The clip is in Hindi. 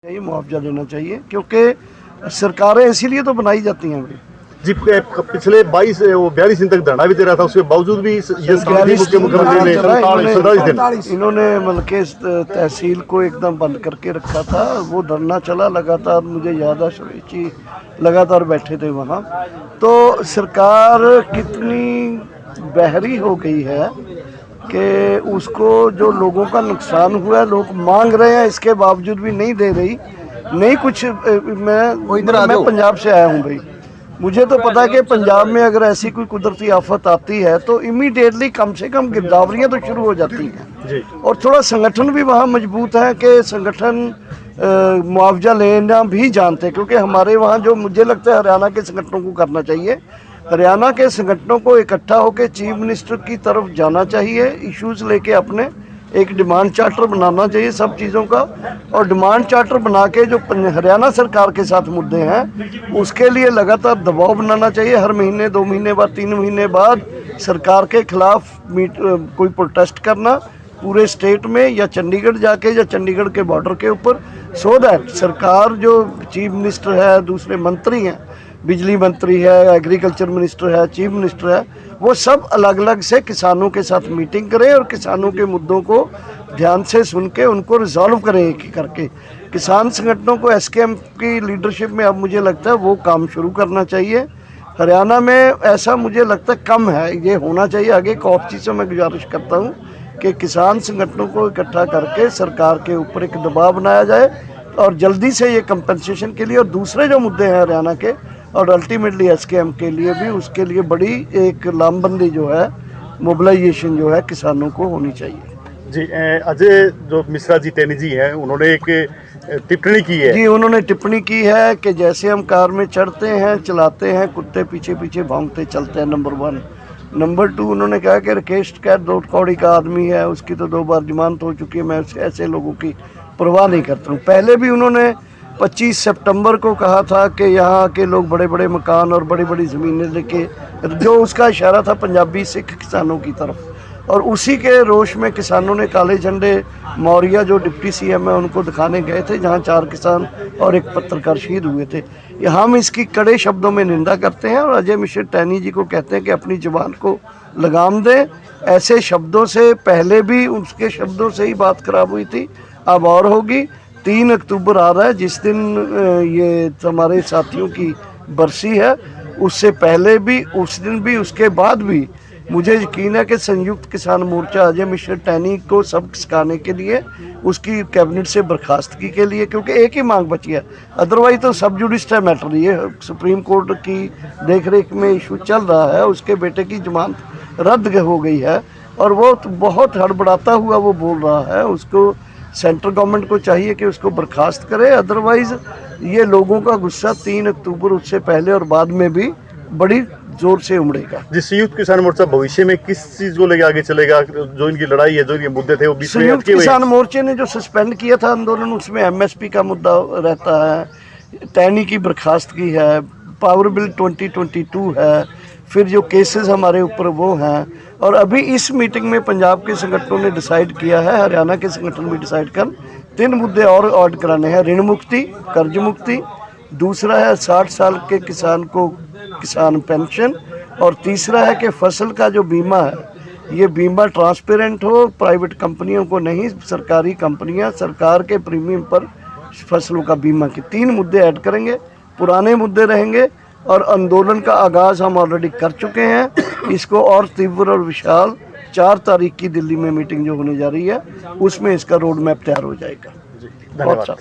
चाहिए, मुआवजा देना चाहिए, क्योंकि सरकारें इसीलिए तो बनाई जाती हैं। जी पिछले 42 दिन तक धरना भी दे रहा था, उसके बावजूद भी ये मुख्यमंत्री ने 47 दिन इन्होंने बल्कि तहसील को एकदम बंद करके रखा था। वो धरना चला लगातार, मुझे याद है सुरेश जी लगातार बैठे थे वहाँ। तो सरकार कितनी बहरी हो गई है कि उसको जो लोगों का नुकसान हुआ है, लोग मांग रहे हैं, इसके बावजूद भी नहीं दे रही। नहीं कुछ मैं पंजाब से आया हूँ भाई, मुझे तो पता है कि पंजाब में अगर ऐसी कोई कुदरती आफत आती है तो इमीडिएटली कम से कम गिरदावरियाँ तो शुरू हो जाती हैं। और थोड़ा संगठन भी वहाँ मजबूत है कि संगठन मुआवजा लेना भी जानते हैं, क्योंकि हमारे वहाँ जो मुझे लगता है हरियाणा के संगठनों को करना चाहिए। हरियाणा के संगठनों को इकट्ठा होकर चीफ मिनिस्टर की तरफ जाना चाहिए, इश्यूज लेके अपने एक डिमांड चार्टर बनाना चाहिए सब चीज़ों का, और डिमांड चार्टर बना के जो हरियाणा सरकार के साथ मुद्दे हैं उसके लिए लगातार दबाव बनाना चाहिए। हर महीने 2 महीने बाद 3 महीने बाद सरकार के खिलाफ कोई प्रोटेस्ट करना पूरे स्टेट में, या चंडीगढ़ जाके या चंडीगढ़ के बॉर्डर के ऊपर, सो दैट सरकार जो चीफ मिनिस्टर है, दूसरे मंत्री हैं, बिजली मंत्री है, एग्रीकल्चर मिनिस्टर है, चीफ मिनिस्टर है, वो सब अलग अलग से किसानों के साथ मीटिंग करें और किसानों के मुद्दों को ध्यान से सुन के उनको रिजॉल्व करें एक एक करके। किसान संगठनों को एसकेएम की लीडरशिप में अब मुझे लगता है वो काम शुरू करना चाहिए। हरियाणा में ऐसा मुझे लगता है कम है, ये होना चाहिए आगे। कॉपची से मैं गुजारिश करता हूँ कि किसान संगठनों को इकट्ठा करके सरकार के ऊपर एक दबाव बनाया जाए और जल्दी से ये कंपनसेशन के लिए, और दूसरे जो मुद्दे हैं हरियाणा के और अल्टीमेटली एसकेएम के लिए भी, उसके लिए बड़ी एक लामबंदी जो है, मोबिलाइजेशन जो है किसानों को होनी चाहिए। जी अजय जो मिश्रा जी टैनी जी हैं, उन्होंने एक टिप्पणी की है। जी उन्होंने टिप्पणी की है कि जैसे हम कार में चढ़ते हैं, चलाते हैं, कुत्ते पीछे पीछे भौंकते चलते हैं, नंबर 1। नंबर 2 उन्होंने कहा कि राकेश टिकैत 2 कौड़ी का आदमी है, उसकी तो 2 बार जमानत हो चुकी है, मैं ऐसे लोगों की परवाह नहीं करता हूँ। पहले भी उन्होंने 25 सितंबर को कहा था कि यहाँ के लोग बड़े बड़े मकान और बड़ी बड़ी ज़मीनें लेके, जो उसका इशारा था पंजाबी सिख किसानों की तरफ, और उसी के रोष में किसानों ने काले झंडे, मौर्या जो डिप्टी सीएम है उनको दिखाने गए थे, जहाँ 4 किसान और एक पत्रकार शहीद हुए थे। हम इसकी कड़े शब्दों में निंदा करते हैं और अजय मिश्रा टैनी जी को कहते हैं कि अपनी जुबान को लगाम दें। ऐसे शब्दों से पहले भी उसके शब्दों से ही बात खराब हुई थी, अब और होगी। 3 अक्टूबर आ रहा है, जिस दिन ये हमारे साथियों की बरसी है, उससे पहले भी, उस दिन भी, उसके बाद भी मुझे यकीन है कि संयुक्त किसान मोर्चा अजय मिश्रा टैनी को सबक सिखाने के लिए, उसकी कैबिनेट से बर्खास्तगी के लिए, क्योंकि एक ही मांग बची है, अदरवाइज तो सब जुडिस मैटर, ये सुप्रीम कोर्ट की देखरेख में इशू चल रहा है। उसके बेटे की जमानत रद्द हो गई है और वो बहुत हड़बड़ाता हुआ वो बोल रहा है। उसको सेंट्रल गवर्नमेंट को चाहिए कि उसको बर्खास्त करे, अदरवाइज ये लोगों का गुस्सा 3 अक्टूबर उससे पहले और बाद में भी बड़ी जोर से उमड़ेगा। जी संयुक्त किसान मोर्चा भविष्य में किस चीज को लेकर आगे चलेगा? जो इनकी लड़ाई है, जो इनके मुद्दे थे, वो बीच में संयुक्त किसान मोर्चे ने जो सस्पेंड किया था आंदोलन, उसमें एमएसपी का मुद्दा रहता है, टैनी की बर्खास्तगी है, पावर बिल 2022 है, फिर जो केसेस हमारे ऊपर वो हैं। और अभी इस मीटिंग में पंजाब के संगठनों ने डिसाइड किया है, हरियाणा के संगठन भी डिसाइड कर 3 मुद्दे और ऐड कराने हैं। ऋण मुक्ति, कर्ज मुक्ति, दूसरा है 60 साल के किसान को किसान पेंशन, और तीसरा है कि फसल का जो बीमा है ये बीमा ट्रांसपेरेंट हो, प्राइवेट कंपनियों को नहीं, सरकारी कंपनियां सरकार के प्रीमियम पर फसलों का बीमा के 3 मुद्दे ऐड करेंगे। पुराने मुद्दे रहेंगे और आंदोलन का आगाज़ हम ऑलरेडी कर चुके हैं। इसको और तीव्र और विशाल 4 तारीख की दिल्ली में मीटिंग जो होने जा रही है, उसमें इसका रोड मैप तैयार हो जाएगा। धन्यवाद।